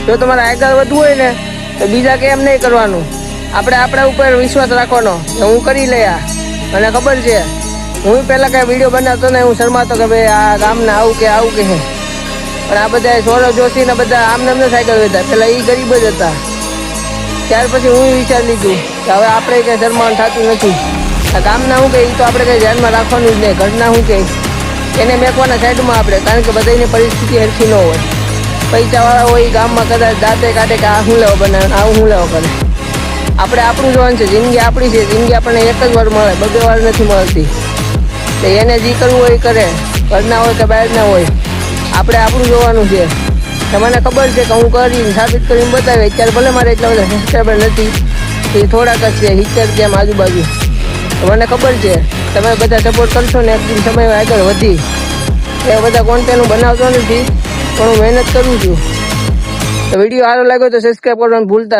જો તમારે આગળ વધવું હોય ને તો બીજા કે એમ નહીં કરવાનું, આપણે આપણા ઉપર વિશ્વાસ રાખવાનો કે હું કરી લયા. મને ખબર છે, હું પહેલાં કાંઈ વિડીયો બનાવતો ને હું શરમાતો કે ભાઈ આ ગામના આવું કે હે, પણ આ બધા સૌરવ જોશી ને બધા આમને અમને સાયકલ વેચતા, પેલા એ ગરીબ જ હતા. ત્યાર પછી હું વિચારી લીધું કે હવે આપણે કંઈ શરમાવાનું થતું નથી. આ ગામના શું કહે એ તો આપણે કંઈ ધ્યાનમાં રાખવાનું જ નહીં. ઘરના શું કહે એને મેકવાના સાઈડમાં આપણે, કારણ કે બધાની પરિસ્થિતિ હરખી ન હોય. પૈસાવાળા હોય ગામમાં કદાચ દાંતે કાઢે કે આ શું લેવો બનાવે, આવું શું લેવો કરે. આપણે આપણું જોવાનું છે, જિંદગી આપણી છે. જિંદગી આપણને એક જ વાર મળે, બબે વાર નથી મળતી. તો એને જે કરવું હોય એ કરે, ઘરના હોય કે બહારના હોય. આપણે આપણું જોવાનું છે. તમને ખબર છે કે હું કરીને સાબિત કરીને બતાવી. અત્યારે ભલે મારે એટલા બધા સબસ્ક્રાઈબર નથી, એ થોડાક જ છે, 70 જેમ આજુબાજુ. મને ખબર છે તમે બધા સપોર્ટ કરશો ને એકદમ સમય આગળ વધી. એ બધા કોન્ટેન્ટ હું બનાવતો નથી, પણ હું મહેનત કરું છું. તો વિડીયો સારો લાગ્યો તો સબસ્ક્રાઈબ કરવાનું ભૂલતા